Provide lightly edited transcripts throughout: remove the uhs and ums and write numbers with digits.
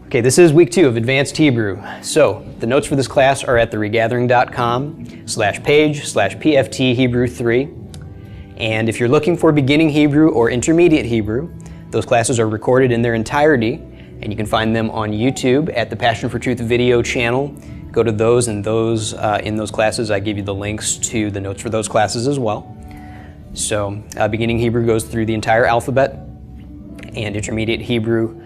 Okay, this is week 2 of Advanced Hebrew. So, the notes for this class are at theregathering.com/page/PFT Hebrew 3. And if you're looking for beginning Hebrew or intermediate Hebrew, those classes are recorded in their entirety, and you can find them on YouTube at the Passion for Truth video channel. Go to those, and in those classes I give you the links to the notes for those classes as well. So, beginning Hebrew goes through the entire alphabet, and intermediate Hebrew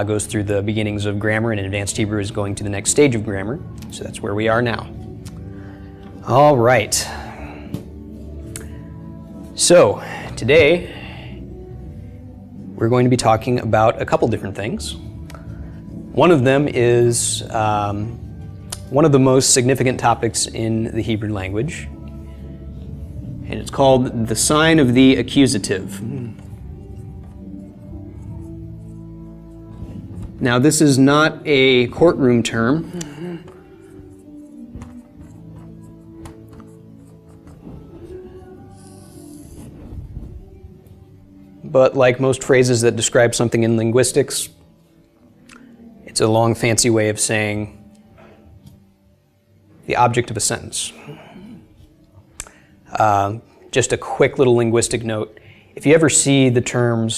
goes through the beginnings of grammar, and advanced Hebrew is going to the next stage of grammar. So that's where we are now. All right. So today we're going to be talking about a couple different things. One of them is one of the most significant topics in the Hebrew language, and it's called the sign of the accusative. Now, this is not a courtroom term. But like most phrases that describe something in linguistics, it's a long, fancy way of saying the object of a sentence. Just a quick little linguistic note. If you ever see the term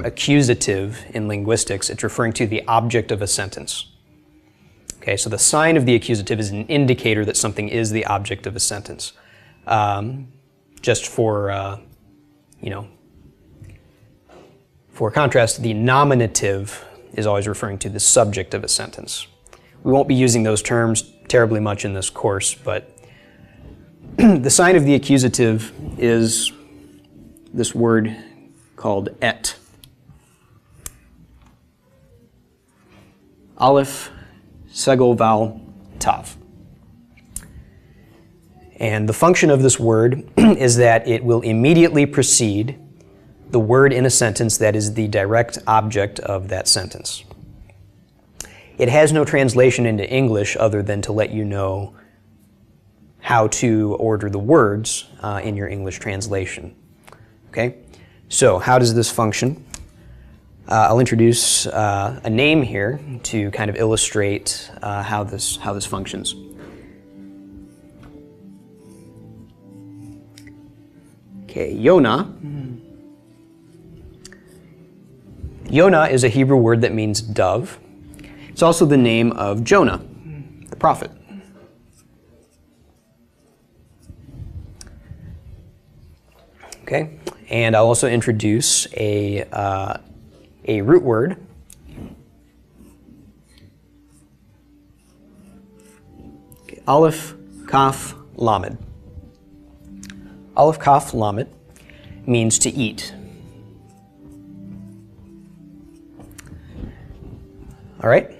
accusative in linguistics, it's referring to the object of a sentence. Okay, so the sign of the accusative is an indicator that something is the object of a sentence. Just for, for contrast, the nominative is always referring to the subject of a sentence. We won't be using those terms terribly much in this course, but the sign of the accusative is this word called et. Aleph, Segel, Vowel, Tav. And the function of this word is that it will immediately precede the word in a sentence that is the direct object of that sentence. It has no translation into English other than to let you know how to order the words in your English translation. Okay? So, how does this function? I'll introduce a name here to kind of illustrate how this functions. Okay, Yonah. Yonah is a Hebrew word that means dove. It's also the name of Jonah, the prophet. Okay, and I'll also introduce a root word. Okay, Aleph, Kaf, Lamed. Aleph, Kaf, Lamed means to eat. All right,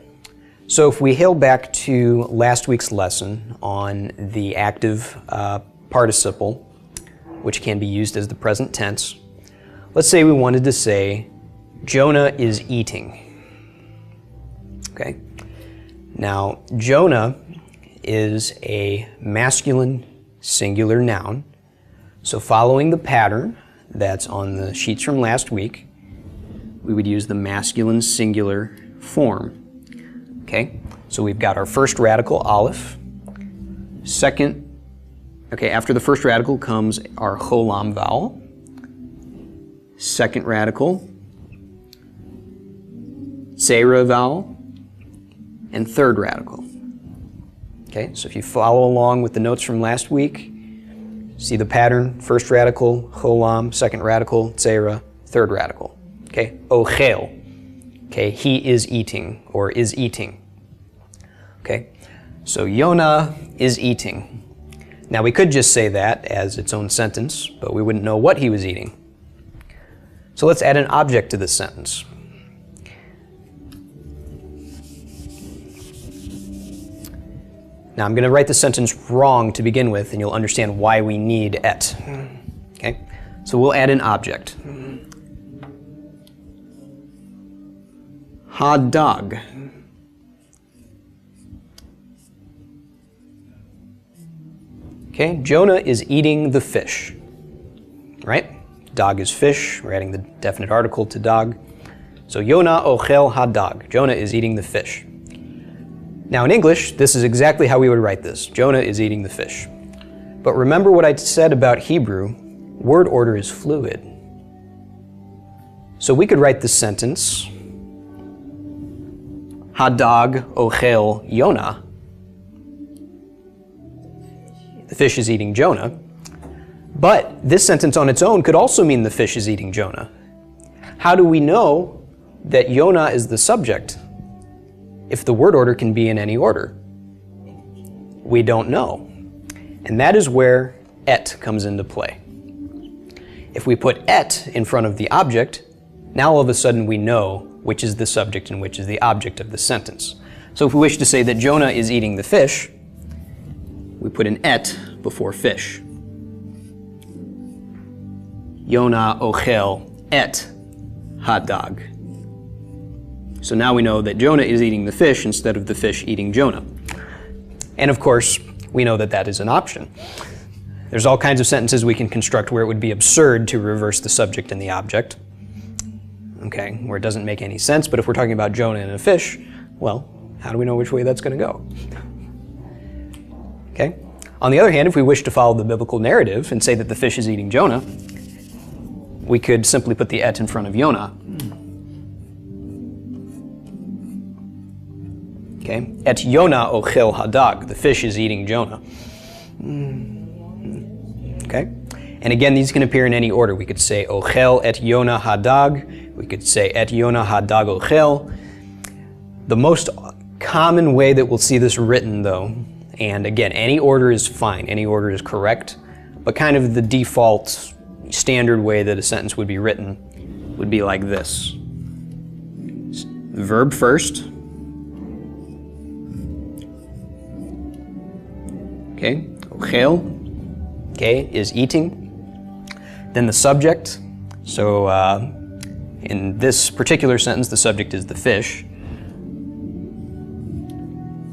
so if we hail back to last week's lesson on the active participle, which can be used as the present tense, let's say we wanted to say, Jonah is eating. Okay? Now, Jonah is a masculine singular noun. So following the pattern that's on the sheets from last week, we would use the masculine singular form. Okay? So we've got our first radical, Aleph. After the first radical comes our cholam vowel. Second radical, Tzera vowel, and third radical. Okay, so if you follow along with the notes from last week, see the pattern: first radical, cholam; second radical, Tzera; third radical. Okay, ochel. Okay, he is eating or is eating. Okay, so Yonah is eating. Now we could just say that as its own sentence, but we wouldn't know what he was eating. So let's add an object to this sentence. Now I'm going to write the sentence wrong to begin with, and you'll understand why we need et. Okay? So we'll add an object. Hadog. Okay, Jonah is eating the fish, right? Dog is fish. We're adding the definite article to dog. So Yona ochel hadag. Jonah is eating the fish. Now in English, this is exactly how we would write this. Jonah is eating the fish. But remember what I said about Hebrew, word order is fluid. So we could write this sentence, Hadag ochel Yona. The fish is eating Jonah. But this sentence on its own could also mean the fish is eating Jonah. How do we know that Yona is the subject if the word order can be in any order? We don't know. And that is where et comes into play. If we put et in front of the object, now all of a sudden we know which is the subject and which is the object of the sentence. So if we wish to say that Jonah is eating the fish, we put an et before fish. Yona ochel et hadag. So now we know that Jonah is eating the fish instead of the fish eating Jonah. And of course, we know that that is an option. There's all kinds of sentences we can construct where it would be absurd to reverse the subject and the object. Okay, where it doesn't make any sense, but if we're talking about Jonah and a fish, well, how do we know which way that's going to go? Okay. On the other hand, if we wish to follow the biblical narrative and say that the fish is eating Jonah, we could simply put the et in front of Yona. Okay, et Yona ochel hadag, the fish is eating Jonah. Okay, and again, these can appear in any order. We could say ochel et Yona hadag. We could say et Yona hadag ochel. The most common way that we'll see this written, though, and again, any order is fine, any order is correct, but kind of the default standard way that a sentence would be written would be like this. Verb first. Okay, ochel, okay, is eating. Then the subject. So in this particular sentence, the subject is the fish.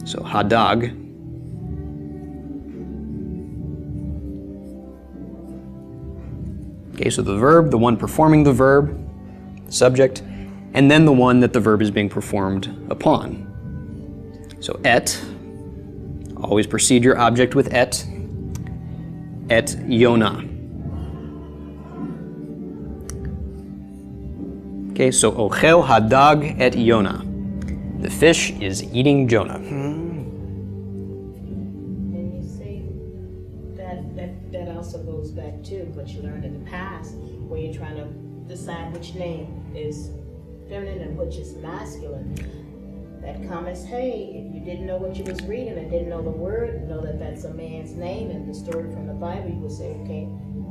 So hadag. Okay, so the verb, the one performing the verb, subject, and then the one that the verb is being performed upon. So et, always precede your object with et Yona. Okay, so ochel hadag et Yona. The fish is eating Jonah. And you see, that also goes back to what you learned in the past, where you're trying to decide which name is feminine and which is masculine. That comments, hey, if you didn't know what you was reading and didn't know the word, know that that's a man's name, and the story from the Bible, you would say, okay,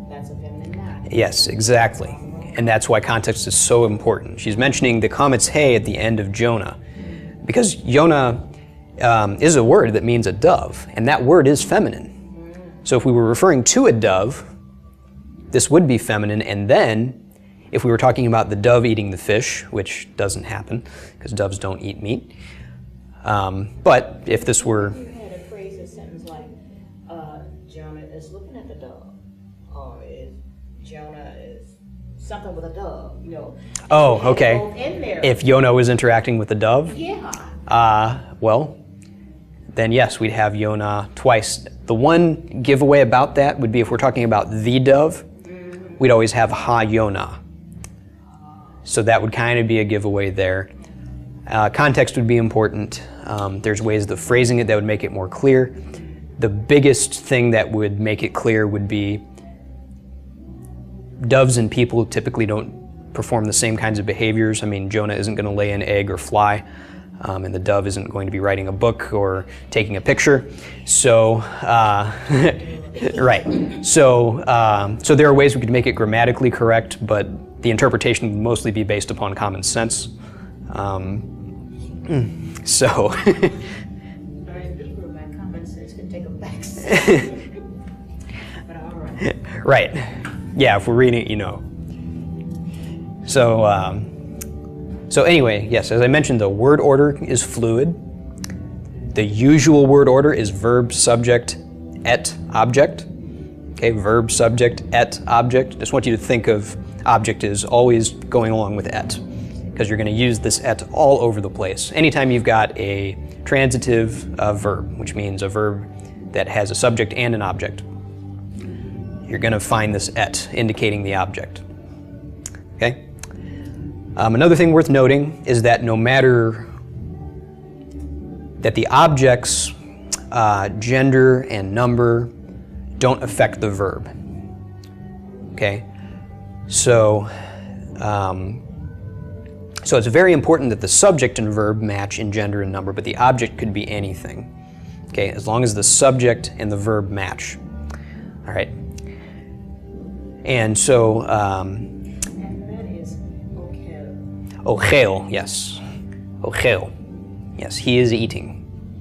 that's a feminine noun. Yes, exactly. And that's why context is so important. She's mentioning the comments hey at the end of Jonah, because Yona is a word that means a dove, and that word is feminine. So if we were referring to a dove, this would be feminine, and then if we were talking about the dove eating the fish, which doesn't happen, because doves don't eat meat, but if this were... You had a phrase or sentence like, Jonah is looking at the dove, or is Jonah is something with a dove, you know. Oh, okay. Both in there. If Yona was interacting with the dove? Yeah. Well, then yes, we'd have Yona twice. The one giveaway about that would be if we're talking about the dove, we'd always have ha Yona. So that would kind of be a giveaway there. Context would be important. There's ways of phrasing it that would make it more clear. The biggest thing that would make it clear would be doves and people typically don't perform the same kinds of behaviors. I mean, Jonah isn't going to lay an egg or fly, and the dove isn't going to be writing a book or taking a picture. So, right. So there are ways we could make it grammatically correct, but the interpretation would mostly be based upon common sense. So. My common sense can take a back seat. But all right. Right. Yeah, if we're reading it, you know. So anyway, yes, as I mentioned, the word order is fluid. The usual word order is verb, subject, et, object. Okay, verb, subject, et, object. Just want you to think of object as always going along with et. because you're going to use this et all over the place. Anytime you've got a transitive verb, which means a verb that has a subject and an object, you're going to find this et indicating the object. Okay? Another thing worth noting is that no matter that the object's gender and number don't affect the verb. Okay? So it's very important that the subject and verb match in gender and number, but the object could be anything. Okay, as long as the subject and the verb match. All right. And so. And that is ochel. Ochel, yes. Ochel, yes. He is eating.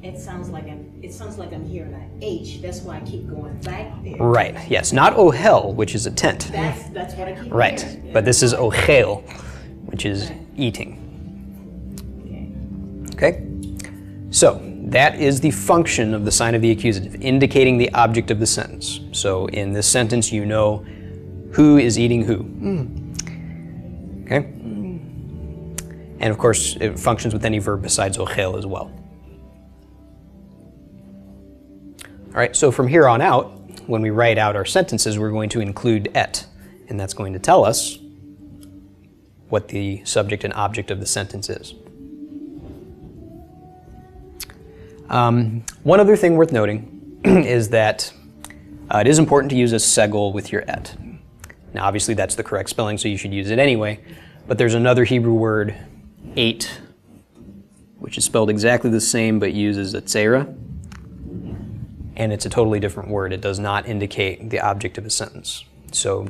It sounds like I'm hearing an H. That's why I keep going back there. Right. Yes. Not ohel, which is a tent. That's what I keep right. hearing. But this is ochel, which is eating. Okay. So that is the function of the sign of the accusative, indicating the object of the sentence. So in this sentence, you know who is eating who. Okay? And of course, it functions with any verb besides ochel as well. All right, so from here on out, when we write out our sentences, we're going to include et, and that's going to tell us what the subject and object of the sentence is. One other thing worth noting is that it is important to use a segul with your et. Now obviously that's the correct spelling, so you should use it anyway, but there's another Hebrew word, eight, which is spelled exactly the same but uses a tzera, and it's a totally different word. It does not indicate the object of a sentence. So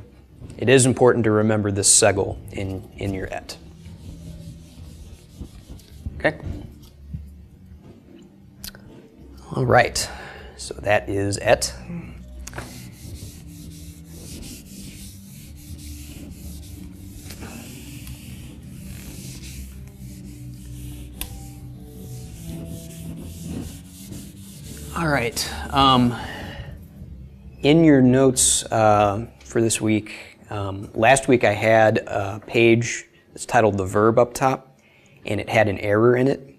it is important to remember this segul in your et. Okay? All right, so that is et. All right, in your notes for this week, last week I had a page that's titled The Verb up top, and it had an error in it.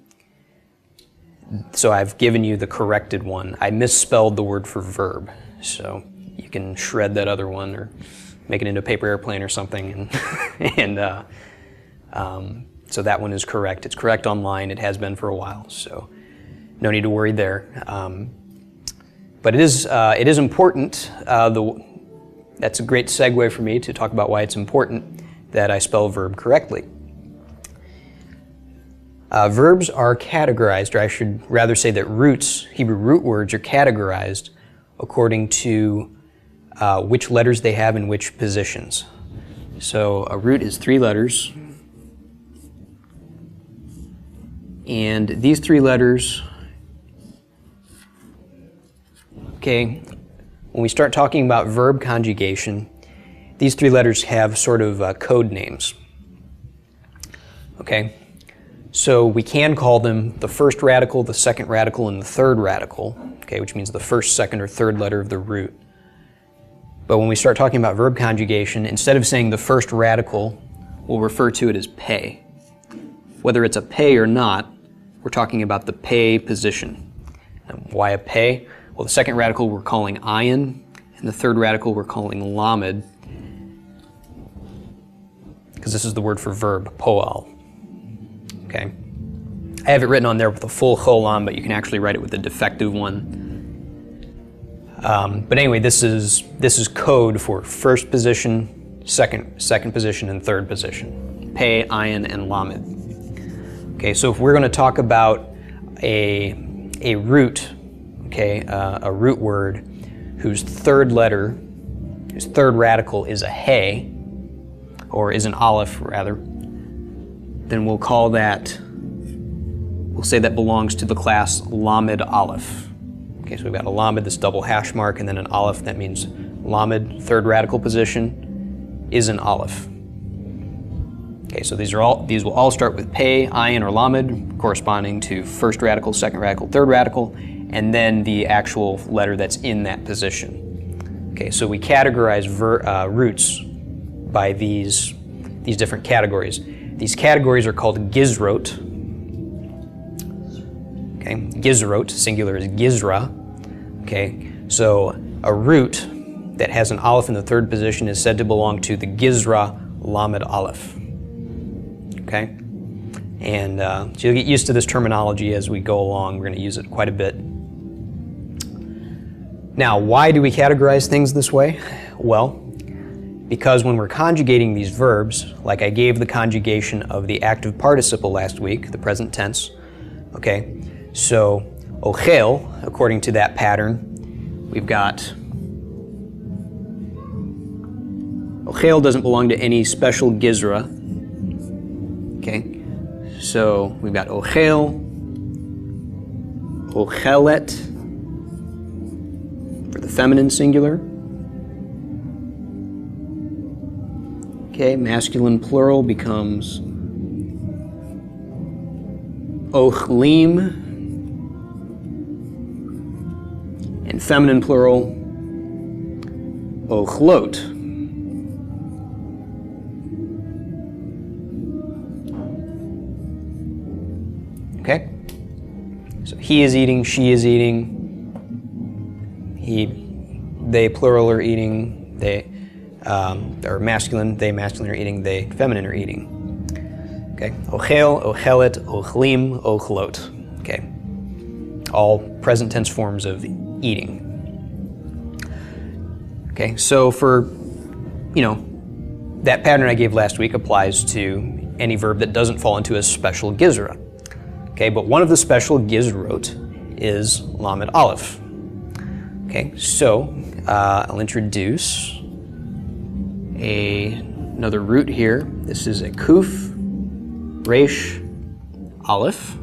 So I've given you the corrected one. I misspelled the word for verb, so you can shred that other one or make it into a paper airplane or something. And so that one is correct. It's correct online. It has been for a while, so no need to worry there. But it is important. That's a great segue for me to talk about why it's important that I spell verb correctly. Verbs are categorized, or I should rather say that roots, Hebrew root words, are categorized according to which letters they have in which positions. So a root is 3 letters, and these 3 letters, okay, when we start talking about verb conjugation, these 3 letters have sort of code names. Okay? So we can call them the first radical, the second radical, and the third radical, okay, which means the first, second, or third letter of the root. But when we start talking about verb conjugation, instead of saying the first radical, we'll refer to it as pay. Whether it's a pay or not, we're talking about the pay position. And why a pay? Well, the second radical we're calling ayin, and the third radical we're calling lamed, because this is the word for verb, poal. Okay. I have it written on there with a full cholam, but you can actually write it with a defective one. But anyway, this is code for first position, second position, and third position. Pei, ayin, and lamed. Okay, so if we're going to talk about a root, okay, a root word whose third letter, whose third radical is a hey, or is an aleph rather, then we'll call that, we'll say that belongs to the class lamed aleph. Okay, so we've got a lamed, this double hash mark, and then an aleph, that means lamed, third radical position, is an aleph. Okay, so these will all start with pei, ayin, or lamed, corresponding to first radical, second radical, third radical, and then the actual letter that's in that position. Okay, so we categorize roots by these different categories. These categories are called gizrot. Okay, gizrot, singular is gizra. Okay, so a root that has an aleph in the third position is said to belong to the gizra lamed aleph. Okay, and so you'll get used to this terminology as we go along. We're going to use it quite a bit. Now, why do we categorize things this way? Well, because when we're conjugating these verbs, like I gave the conjugation of the active participle last week, the present tense, okay, so ochel, according to that pattern, we've got ochel doesn't belong to any special gizra, okay, so we've got ochel, ochelet for the feminine singular. Okay, masculine plural becomes ochlim, and feminine plural ochlot. Okay, so he is eating, she is eating, they plural are eating, they or masculine, they masculine are eating, they feminine are eating. Okay, ochel, ochelet, ochlim, ochlot. Okay, all present tense forms of eating. Okay, so for, that pattern I gave last week applies to any verb that doesn't fall into a special gizra. Okay, but one of the special gizrot is lamed aleph. Okay, so I'll introduce another root here. This is a kuf, resh, aleph.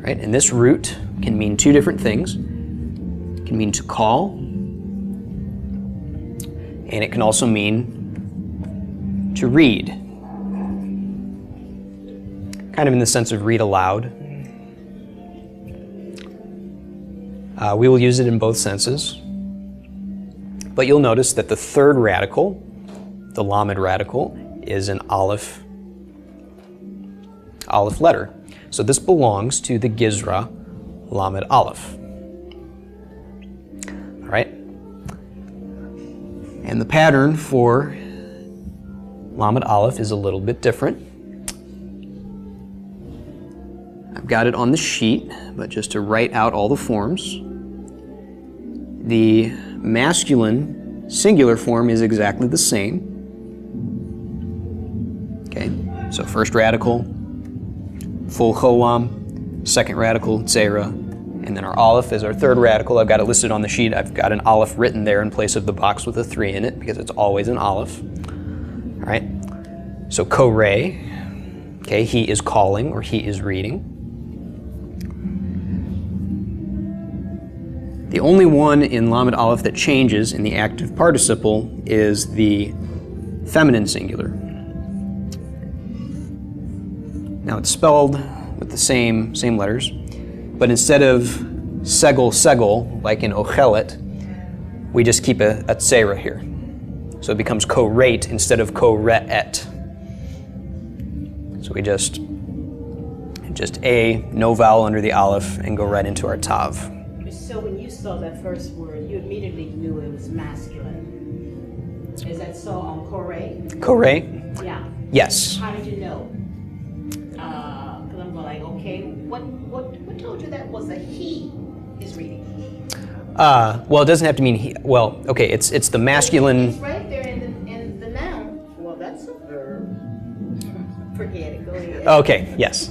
Right, and this root can mean two different things. It can mean to call, and it can also mean to read. Kind of in the sense of read aloud. We will use it in both senses. But you'll notice that the third radical, the lamed radical, is an aleph letter. So this belongs to the gizra lamed aleph. All right? And the pattern for lamed aleph is a little bit different. I've got it on the sheet, but just to write out all the forms, the masculine singular form is exactly the same. Okay, so first radical, full cholam, second radical, tzera, and then our aleph is our third radical. I've got it listed on the sheet. I've got an aleph written there in place of the box with a 3 in it because it's always an aleph. All right, so koreh, okay, he is calling or he is reading. The only one in lamed aleph that changes in the active participle is the feminine singular. Now it's spelled with the same letters, but instead of segel, like in ochelet, we just keep a tzera here. So it becomes koreit instead of kore'et. So we just a, no vowel under the aleph, and go right into our tav. So when you saw that first word, you immediately knew it was masculine. Is that so on koreh? Koreh? Yeah. Yes. How did you know? Because I'm going like, okay, what told you that was a he is reading? Well, it doesn't have to mean he. Well, okay, it's the masculine. It's right there in the noun. Well, that's a verb. Forget it. Go ahead. Okay. Yes.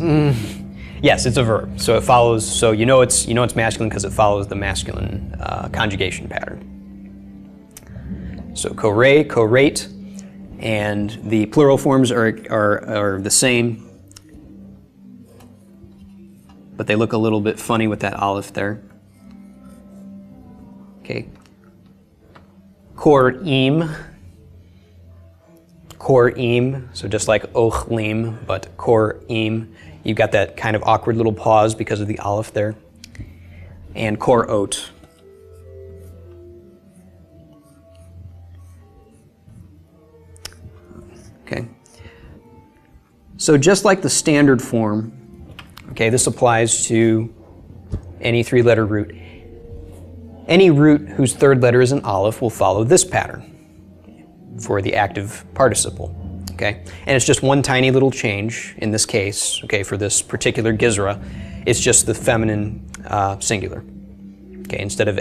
Yes, it's a verb. So it follows. So you know it's masculine because it follows the masculine conjugation pattern. So koreh, koreit, and the plural forms are the same, but they look a little bit funny with that aleph there. Okay. Kor'im. Kor'im, so just like ochlim, but kor'im. You've got that kind of awkward little pause because of the aleph there. And kor'ot. Okay, So just like the standard form, okay, this applies to any three-letter root. Any root whose third letter is an aleph will follow this pattern for the active participle, okay? And it's just one tiny little change in this case, okay, for this particular gizra. It's just the feminine singular. Okay, instead of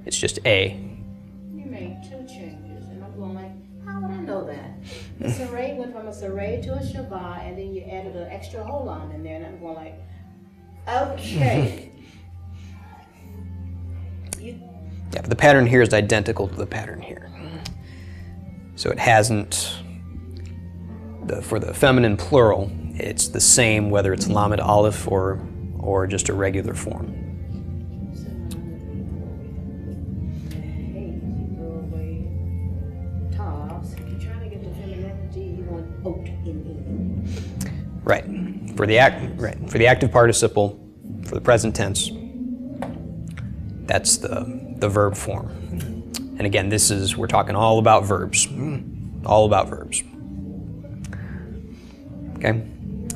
it's just a. You made two changes, and I'm going like, how would I know that? The saray went from a saray to a shabbat, and then you added an extra hold-on in there, and I'm going like, okay. Yeah, but the pattern here is identical to the pattern here. So it hasn't, for the feminine plural, it's the same whether it's lamed aleph or just a regular form. Hey, you throw away tops. If you're trying to get the femininity, you want oat in it. Right. For the active participle, for the present tense, that's the verb form. And again, we're talking all about verbs. All about verbs. Okay?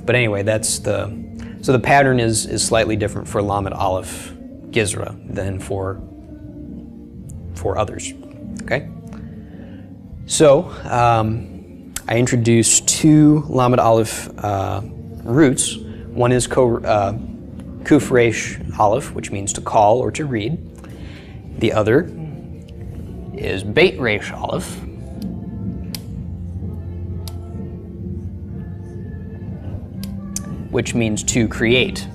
But anyway, so the pattern is slightly different for lamed aleph gizra than for others. Okay? So, I introduced two lamed aleph roots. One is kuf resh aleph, which means to call or to read. The other is beit resh aleph, which means to create.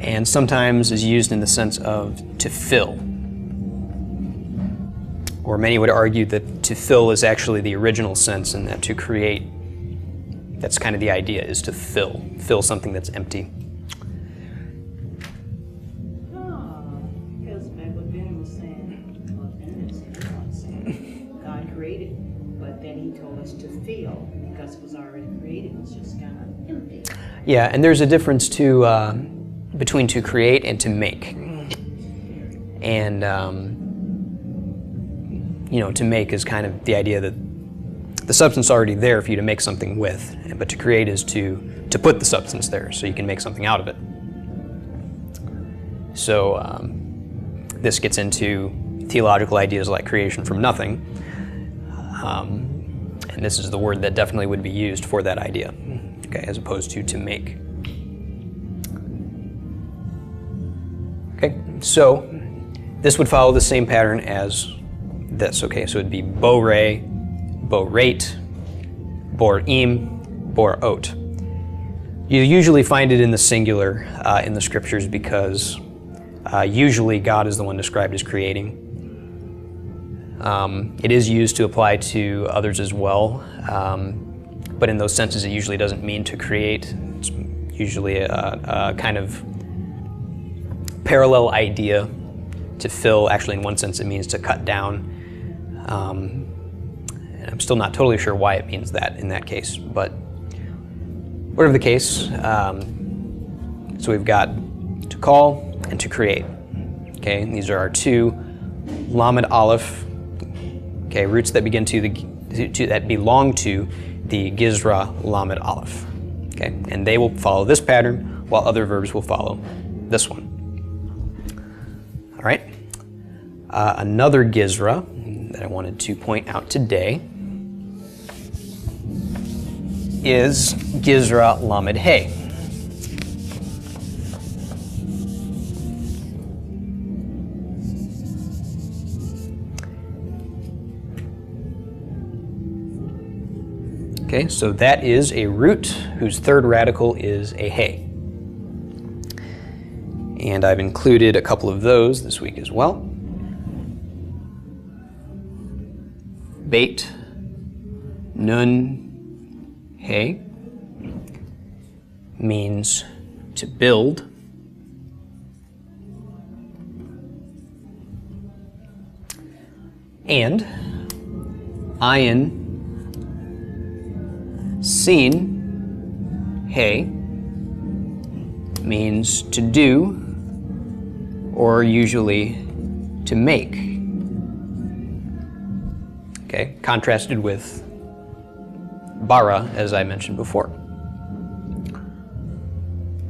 And sometimes is used in the sense of to fill. Or many would argue that to fill is actually the original sense, and that to create, that's kind of the idea, is to fill something that's empty. Because back what Ben was saying, God created, but then he told us to feel, because it was already created, it was just kind of empty. Yeah, and there's a difference between to create and to make. And to make is kind of the idea that the substance is already there for you to make something with, but to create is to put the substance there so you can make something out of it. So this gets into theological ideas like creation from nothing, and this is the word that definitely would be used for that idea, okay, as opposed to make. Okay, so this would follow the same pattern as this, okay, so it'd be bo-re, bo-rate, bor-im, bor-ot. You usually find it in the singular in the scriptures because usually God is the one described as creating. It is used to apply to others as well, but in those senses it usually doesn't mean to create. It's usually a kind of parallel idea to fill. Actually, in one sense it means to cut down. And I'm still not totally sure why it means that in that case, but whatever the case, so we've got to call and to create. Okay, and these are our two lamed aleph, okay, roots that begin that belong to the gizra lamed aleph. Okay, and they will follow this pattern, while other verbs will follow this one. All right. Another gizra that I wanted to point out today is gizra lamed hey. Okay, so that is a root whose third radical is a hey. And I've included a couple of those this week as well. Beit nun hey means to build. And ayin sin hey means to do, or usually to make. Okay, contrasted with bara, as I mentioned before.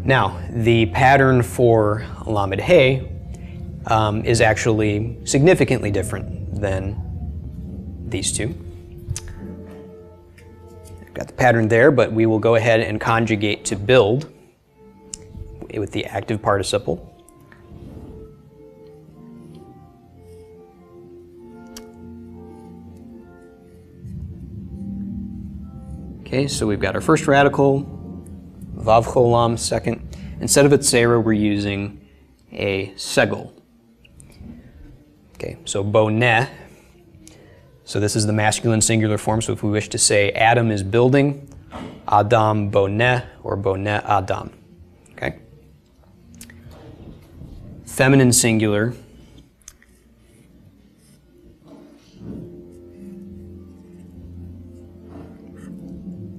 Now, the pattern for Lamed Hey is actually significantly different than these two. I've got the pattern there, but we will go ahead and conjugate to build with the active participle. Okay, so we've got our first radical, Vav Cholam, second. Instead of a tzera, we're using a segel. Okay, so boneh. So this is the masculine singular form, so if we wish to say Adam is building, Adam boneh, or boneh Adam. Okay? Feminine singular.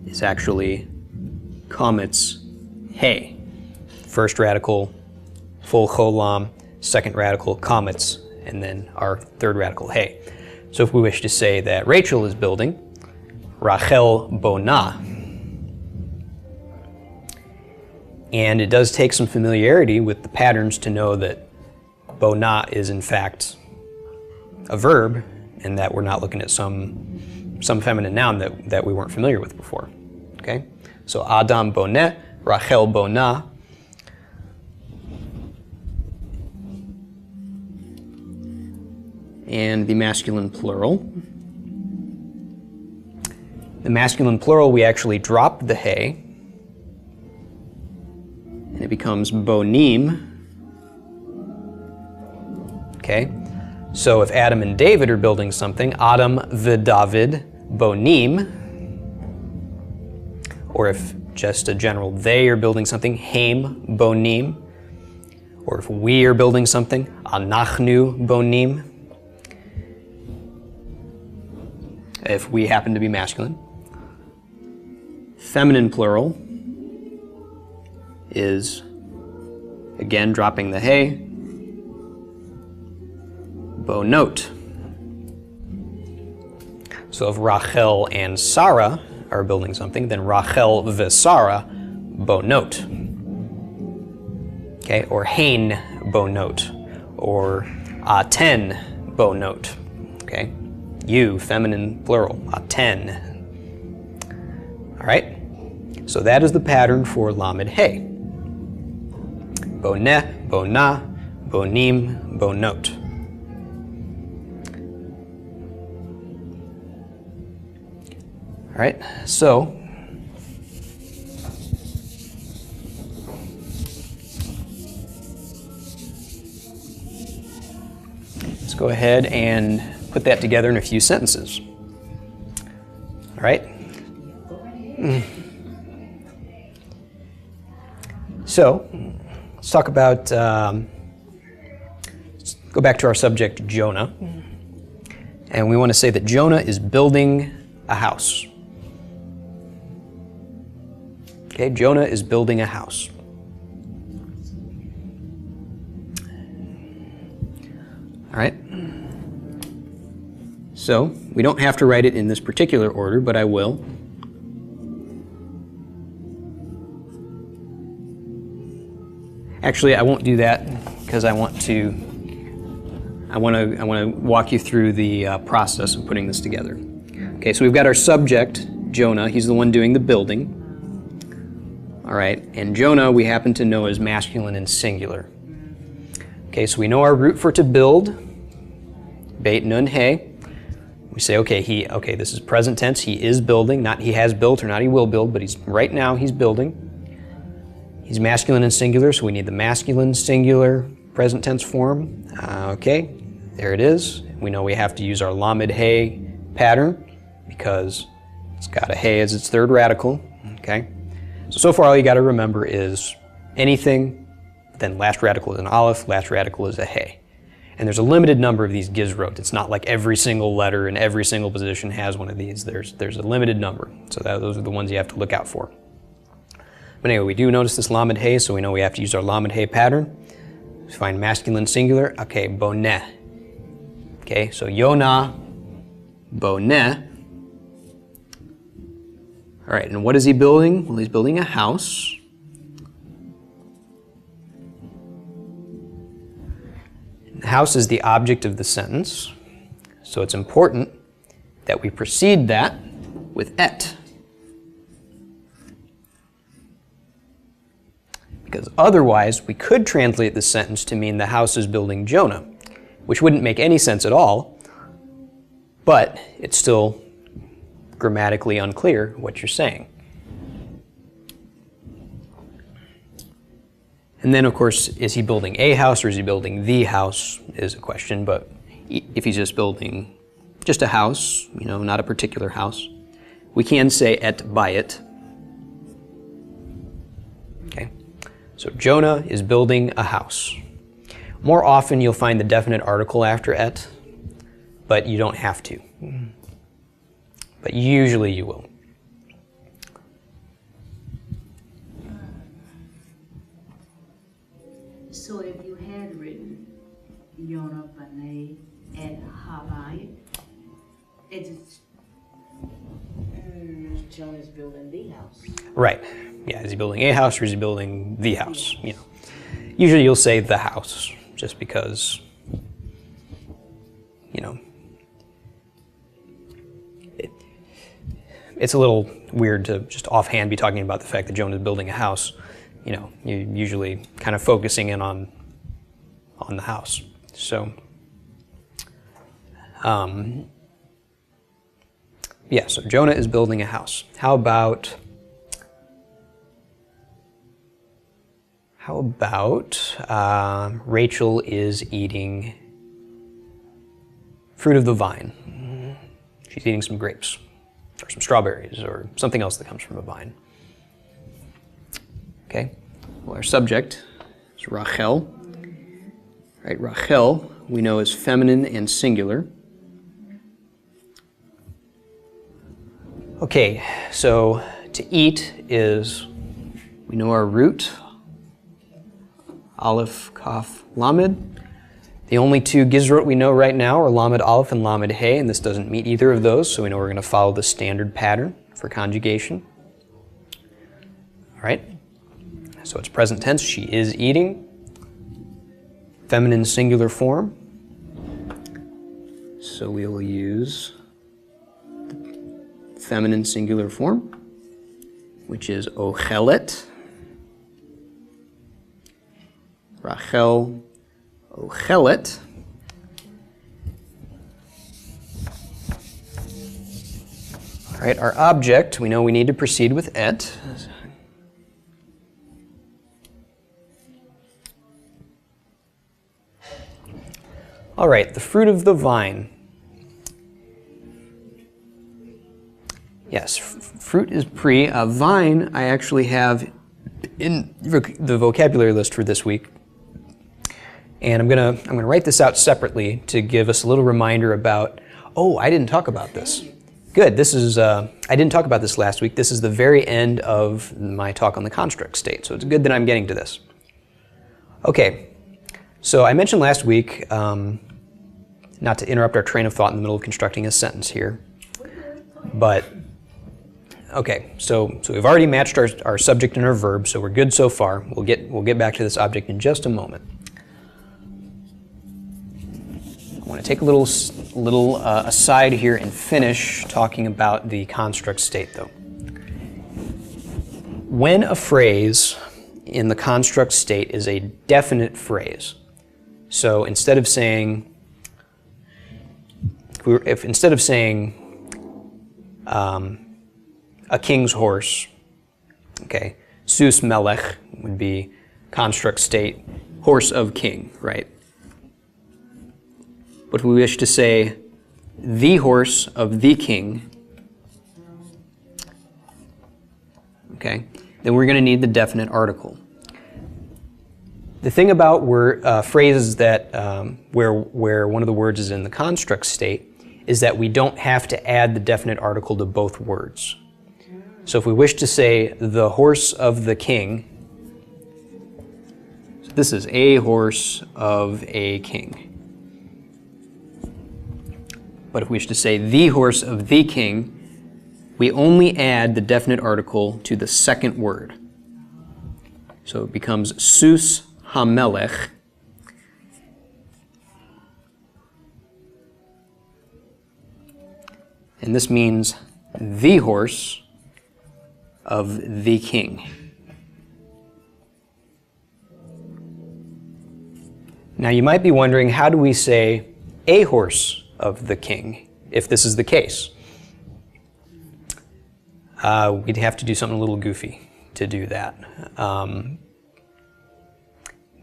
Is actually kametz hey. First radical, full cholam, second radical, kametz, and then our third radical hey. So if we wish to say that Rachel is building, Rachel bonah. And it does take some familiarity with the patterns to know that bonah is in fact a verb, and that we're not looking at some feminine noun that we weren't familiar with before. Okay? So Adam boneh, Rachel bonah. And the masculine plural. The masculine plural, we actually drop the hey, and it becomes bonim. Okay? So if Adam and David are building something, Adam v'David bonim. Or if just a general they are building something, Haim bonim. Or if we are building something, Anachnu bonim. If we happen to be masculine. Feminine plural is, again, dropping the hey, bonot. So if Rachel and Sarah are building something, then Rachel v'Sarah bonot. Okay, or Hain bonot, or Aten bonot. Okay, you, feminine plural, Aten. All right, so that is the pattern for Lamed Hey. Boneh, bonah, bonim, bonot. All right, so let's go ahead and put that together in a few sentences. All right. So let's talk about, let's go back to our subject, Jonah. And we want to say that Jonah is building a house. Okay, Jonah is building a house. All right. So we don't have to write it in this particular order, but I will. Actually, I won't do that because I want to walk you through the process of putting this together. Okay, so we've got our subject, Jonah. He's the one doing the building. All right, and Jonah we happen to know is masculine and singular. Okay, so we know our root for to build, Beit Nun He. We say, okay, this is present tense. He is building, not he has built or not he will build, but right now he's building. He's masculine and singular, so we need the masculine singular present tense form. Okay, there it is. We know we have to use our Lamed He pattern because it's got a He as its third radical. Okay, so far all you got to remember is anything, then last radical is an aleph, last radical is a He. And there's a limited number of these gizrot. It's not like every single letter in every single position has one of these. There's a limited number, so those are the ones you have to look out for. But anyway, we do notice this Lamed He, so we know we have to use our Lamed He pattern. We find masculine singular. Okay, boneh. Okay, so Yonah, boneh. All right, and what is he building? Well, he's building a house. The house is the object of the sentence, so it's important that we precede that with et. Because otherwise, we could translate this sentence to mean the house is building Jonah, which wouldn't make any sense at all, but it's still grammatically unclear what you're saying. And then, of course, is he building a house or is he building the house is a question, but if he's just building just a house, not a particular house, we can say et bayit. Okay, so Jonah is building a house. More often you'll find the definite article after et, but you don't have to. But usually you will. So if you had written Jonah Banay et Habayit, it's Jonah's building the house. Right. Yeah, is he building a house or is he building the house? Usually you'll say the house, just because, it's a little weird to just offhand be talking about the fact that Jonah is building a house. You're usually kind of focusing in on the house. So, so Jonah is building a house. How about Rachel is eating fruit of the vine? She's eating some grapes, or some strawberries, or something else that comes from a vine. Okay, well, our subject is Rachel. Right, Rachel we know is feminine and singular. Okay, so to eat is, we know our root, Aleph, Kaf, Lamed. The only two Gizrot we know right now are Lamed Aleph and Lamed Hey, and this doesn't meet either of those, so we know we're going to follow the standard pattern for conjugation. All right, so it's present tense, she is eating. Feminine singular form, so we will use the feminine singular form, which is ochelet. Rachel ochelet. All right, our object, we know we need to proceed with et. All right, the fruit of the vine. Yes, fruit is pre. Vine I actually have in the vocabulary list for this week. And I'm gonna write this out separately to give us a little reminder about, I didn't talk about this. Good, this is, I didn't talk about this last week. This is the very end of my talk on the construct state, so it's good that I'm getting to this. Okay, so I mentioned last week, not to interrupt our train of thought in the middle of constructing a sentence here, but, okay, so we've already matched our subject and our verb, so we're good so far. We'll get back to this object in just a moment. I want to take a little aside here and finish talking about the construct state, though. When a phrase in the construct state is a definite phrase, so instead of saying a king's horse, okay, sus melech would be construct state, horse of king, right? But we wish to say the horse of the king, okay, then we're going to need the definite article. The thing about phrases that where one of the words is in the construct state is that we don't have to add the definite article to both words. So if we wish to say the horse of the king, so this is a horse of a king. But if we wish to say the horse of the king, we only add the definite article to the second word. So it becomes sus hamelech. And this means the horse of the king. Now you might be wondering, how do we say a horse of the king if this is the case? We'd have to do something a little goofy to do that.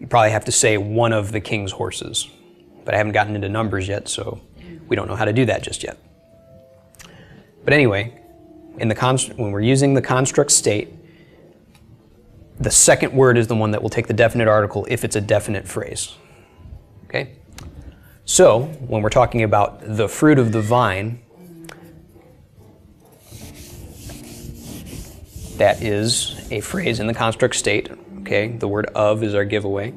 You probably have to say one of the king's horses, but I haven't gotten into numbers yet, so we don't know how to do that just yet. But anyway, when we're using the construct state, the second word is the one that will take the definite article if it's a definite phrase. Okay? So, when we're talking about the fruit of the vine, that is a phrase in the construct state. Okay? The word of is our giveaway.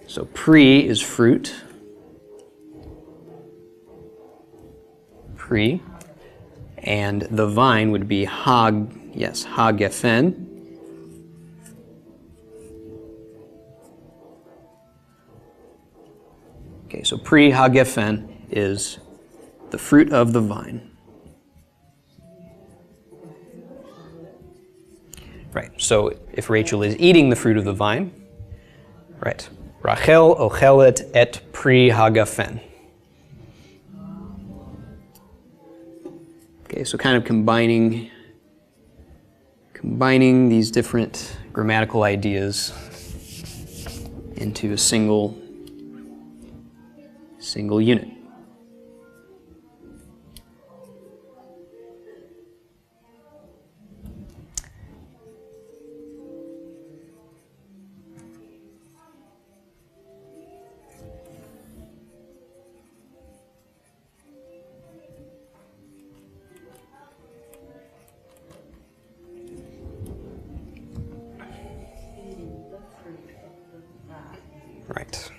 So, pre is fruit. Pre. And the vine would be ha-gefen. Okay, so pre ha-gefen is the fruit of the vine. Right, so if Rachel is eating the fruit of the vine, right, Rachel ochelet et pri ha-gefen. Okay, so kind of combining these different grammatical ideas into a single unit. Right.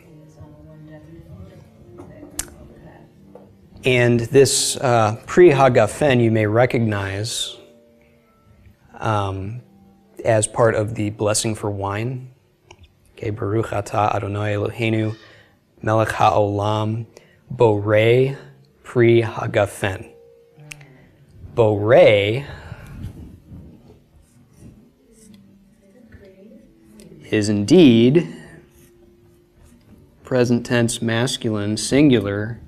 And this pre-hagafen you may recognize as part of the blessing for wine. Okay, Baruch atah Adonai Eloheinu melech haolam borei pre-hagafen. Borei is indeed present tense masculine singular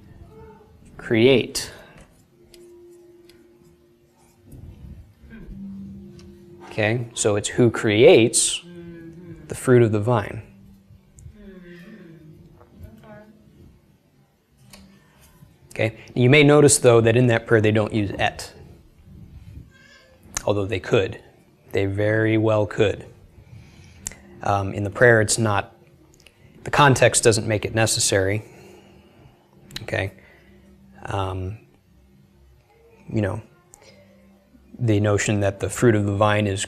create. Okay, so it's who creates the fruit of the vine. Okay, you may notice though that in that prayer they don't use et, although they could. They very well could. In the prayer it's not, the context doesn't make it necessary. Okay. You know, the notion that the fruit of the vine is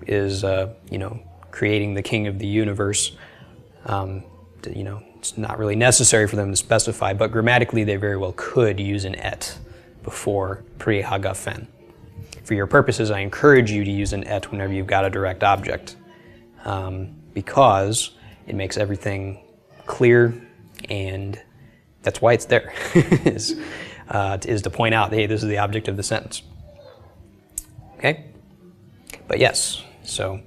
you know, creating the king of the universe, you know, it's not really necessary for them to specify, but grammatically they very well could use an et before pre-hagafen. For your purposes, I encourage you to use an et whenever you've got a direct object, because it makes everything clear, and that's why it's there, is to point out, hey, this is the object of the sentence. Okay? But yes, so.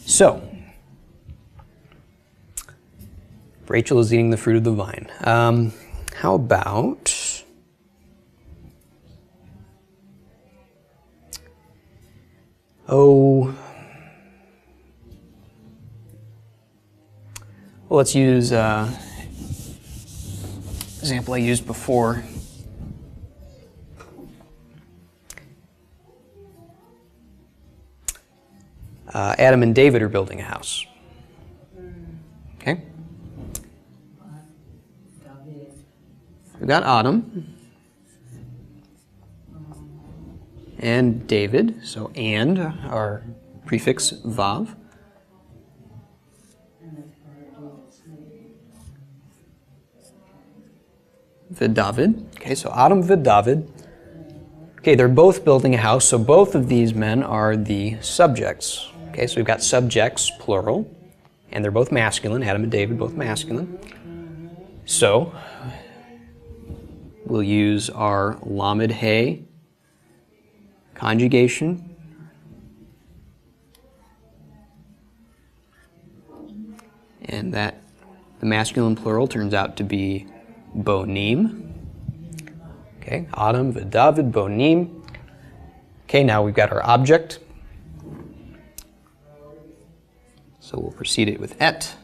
So, Rachel is eating the fruit of the vine. How about, well, let's use example I used before. Adam and David are building a house. Okay? We've got Adam and David, so and our prefix vav. vid David. Okay, so Adam vid David. Okay, they're both building a house, so both of these men are the subjects. Okay, so we've got subjects, plural, and they're both masculine. Adam and David, both masculine. So we'll use our lamed he conjugation. And that, the masculine plural turns out to be bonim. Okay, Adam vid David bonim. Okay, now we've got our object. So we'll precede it with et.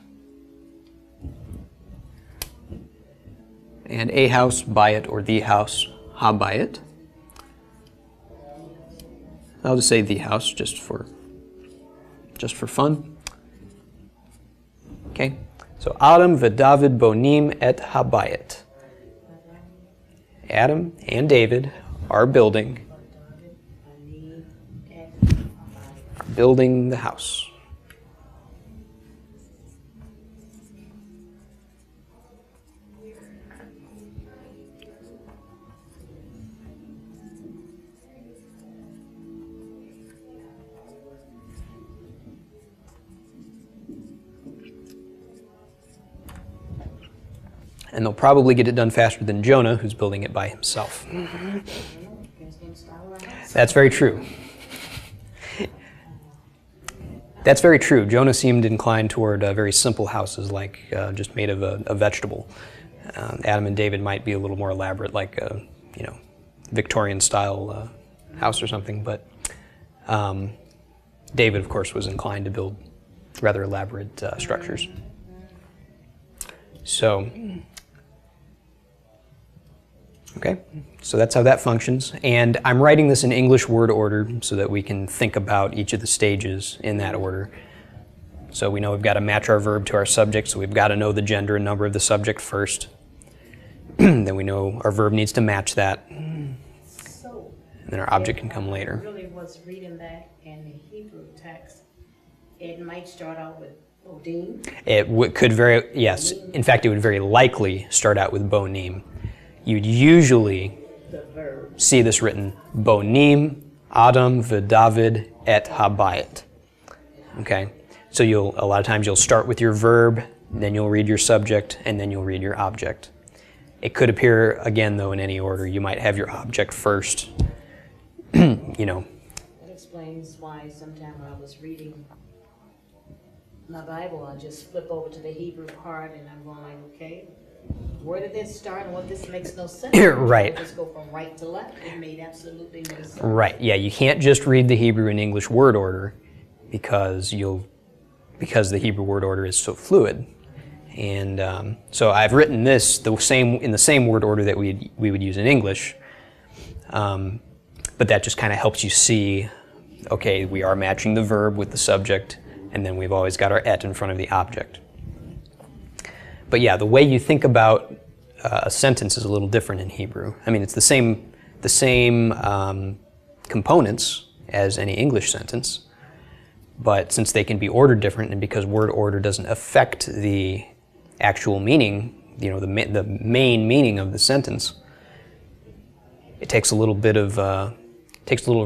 And a house, bayit, or the house, habayit. I'll just say the house just for fun. Okay, so Adam vid David bonim et habayit. Adam and David are building the house. And they'll probably get it done faster than Jonah, who's building it by himself. That's very true. That's very true. Jonah seemed inclined toward very simple houses, like just made of a vegetable. Adam and David might be a little more elaborate, like a Victorian-style house or something. But David, of course, was inclined to build rather elaborate structures. So. Okay, so that's how that functions. And I'm writing this in English word order so that we can think about each of the stages in that order. So we know we've got to match our verb to our subject, so we've got to know the gender and number of the subject first. Then we know our verb needs to match that. So, and then our object can come later. I really was reading that in the Hebrew text. It might start out with bodim. It could yes. In fact, it would very likely start out with bonim. You'd usually see this written bonim, Adam vid David et habayit. Okay, so a lot of times you'll start with your verb, then you'll read your subject, and then you'll read your object. It could appear again though in any order. You might have your object first. That explains why sometimes when I was reading my Bible, I just flip over to the Hebrew part, and I'm going like, okay, where did this start and what this makes no sense? Right. Just go from right to left. It made absolutely no sense. Right. Yeah, you can't just read the Hebrew and English word order because the Hebrew word order is so fluid. And so I've written this in the same word order that we would use in English. But that just kind of helps you see, okay, we are matching the verb with the subject, and then we've always got our et in front of the object. But yeah, the way you think about a sentence is a little different in Hebrew. I mean, it's the same components as any English sentence, but since they can be ordered different, and because word order doesn't affect the actual meaning, the main meaning of the sentence, it takes a little bit of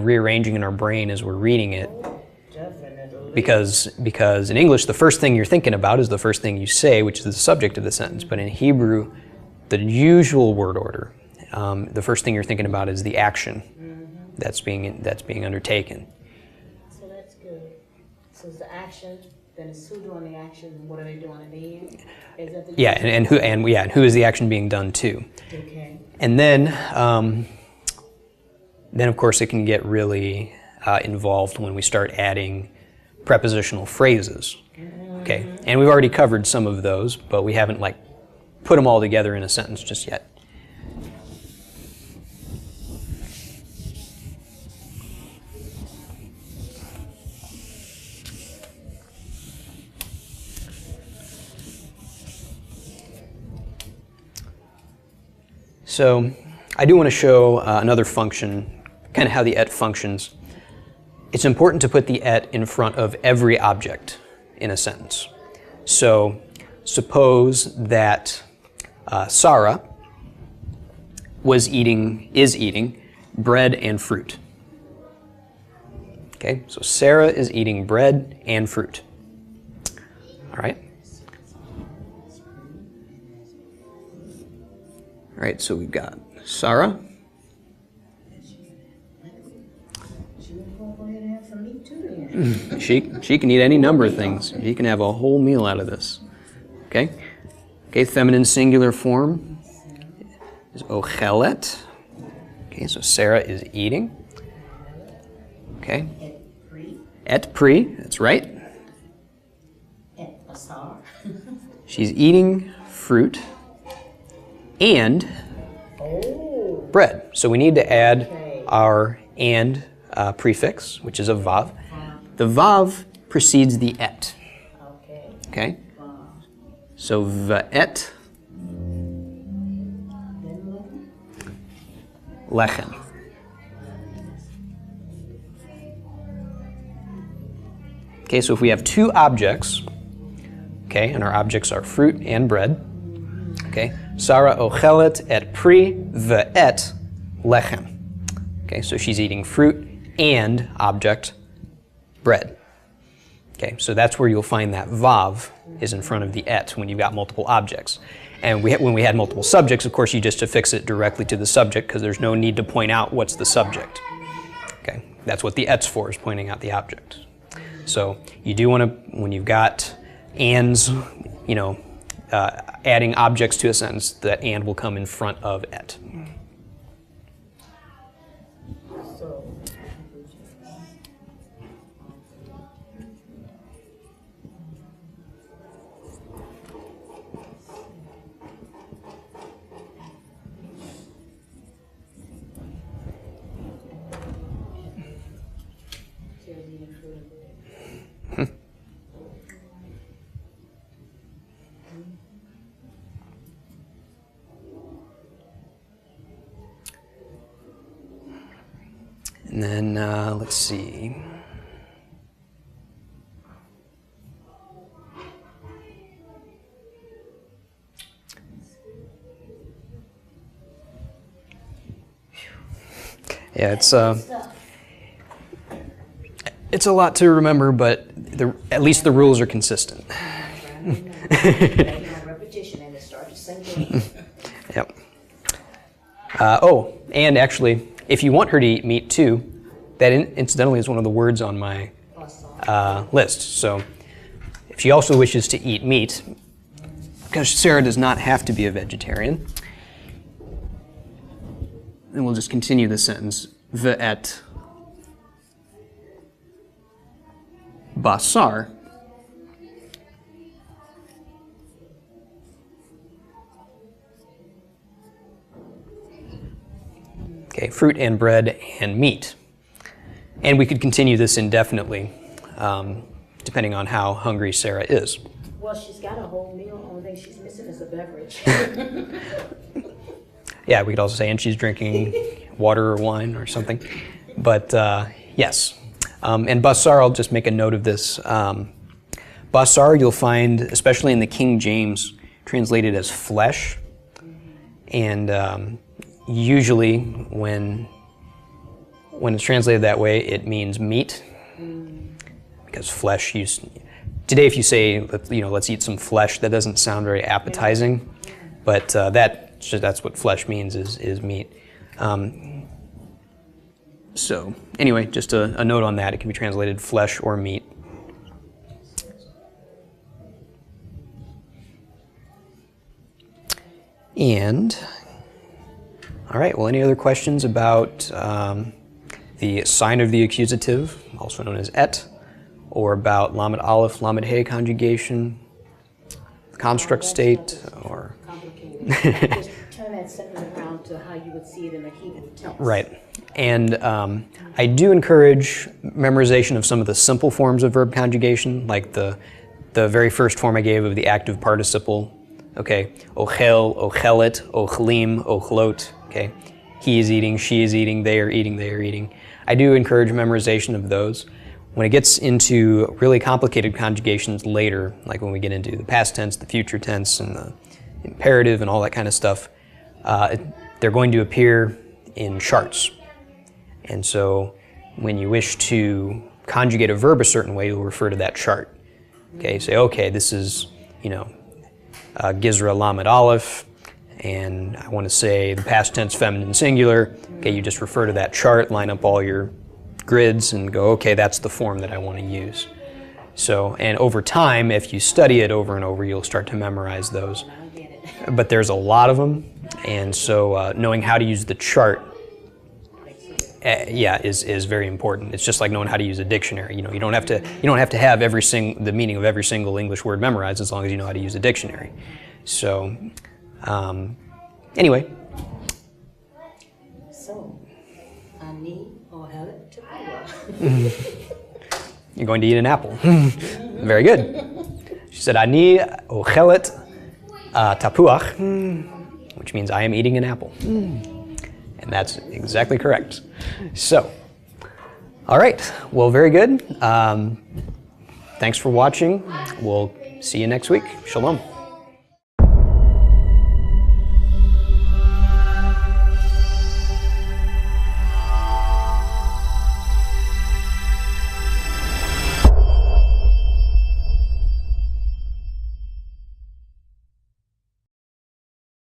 rearranging in our brain as we're reading it. Because in English, the first thing you're thinking about is the first thing you say, which is the subject of the sentence. But in Hebrew, the usual word order, the first thing you're thinking about is the action that's being undertaken. So that's good. So it's the action, then it's who doing the action, and what are they doing at the end? Is that the yeah, and who is the action being done to? Okay. And then of course it can get really involved when we start adding prepositional phrases. Okay, and we've already covered some of those, but we haven't put them all together in a sentence just yet. So I do want to show another function, kind of how the et functions. It's important to put the et in front of every object in a sentence. So suppose that Sarah is eating bread and fruit. Okay, so Sarah is eating bread and fruit. All right. All right, so we've got Sarah. She can eat any number of things. She can have a whole meal out of this. Okay? Okay, feminine singular form is ochelet. Okay, so Sarah is eating. Okay. Et pri, that's right. Et basar. She's eating fruit and bread. So we need to add our and prefix, which is a vav. The vav precedes the et. Okay. Okay? So va'et lechem. Okay, so if we have two objects, okay, and our objects are fruit and bread, okay, Sarah ochelet et pri va'et lechem. Okay, so she's eating fruit and object bread. Okay, so that's where you'll find that vav is in front of the et when you've got multiple objects. And when we had multiple subjects, of course, you just affix it directly to the subject because there's no need to point out what's the subject. Okay, that's what the et's for, is pointing out the object. So you do want to, when you've got ands, you know, adding objects to a sentence, that and will come in front of et. So, And then, let's see. Yeah, it's a lot to remember, but at least the rules are consistent. repetition and it starts to sink in. Yep. Oh, and actually, if you want her to eat meat too, that incidentally is one of the words on my list. So if she also wishes to eat meat, because Sarah does not have to be a vegetarian, then we'll just continue the sentence. Ve'et basar okay, fruit and bread and meat. And we could continue this indefinitely, depending on how hungry Sarah is. Well, she's got a whole meal. Only thing she's missing is a beverage. Yeah, we could also say, and she's drinking water or wine or something. But yes. And basar, I'll just make a note of this. Basar, you'll find, especially in the King James, translated as flesh. And usually when it's translated that way, it means meat, because flesh. Today, if you say, let's eat some flesh, that doesn't sound very appetizing, but that's what flesh means is meat. So anyway, just a note on that. It can be translated flesh or meat. And all right. Well, any other questions about the sign of the accusative, also known as et, or about Lamed Aleph, Lamed Hey conjugation, construct state, or Complicated. Just turn that sentence around to how you would see it in a Hebrew text. right. And I do encourage memorization of some of the simple forms of verb conjugation, like the very first form I gave of the active participle. Okay, ochel, ochelet, ochlim, ochlot. Okay, he is eating, she is eating, they are eating, they are eating. I do encourage memorization of those. When it gets into really complicated conjugations later, like when we get into the past tense, the future tense, and the imperative and all that kind of stuff, they're going to appear in charts. And so when you wish to conjugate a verb a certain way, you'll refer to that chart. Okay, say, okay, this is, Gizra Lamed Aleph, and I want to say the past tense feminine singular. Okay, you just refer to that chart, line up all your grids, and go, okay, that's the form that I want to use. So, and over time, if you study it over and over, you'll start to memorize those. But there's a lot of them, and so knowing how to use the chart, is very important. It's just like knowing how to use a dictionary. You don't have to have the meaning of every single English word memorized, as long as you know how to use a dictionary. So, anyway. So, Ani Ohelet Tapua. You're going to eat an apple. Very good. She said, Ani ochelet tapuach, which means I am eating an apple. And that's exactly correct. So, all right. Well, very good. Thanks for watching. We'll see you next week. Shalom.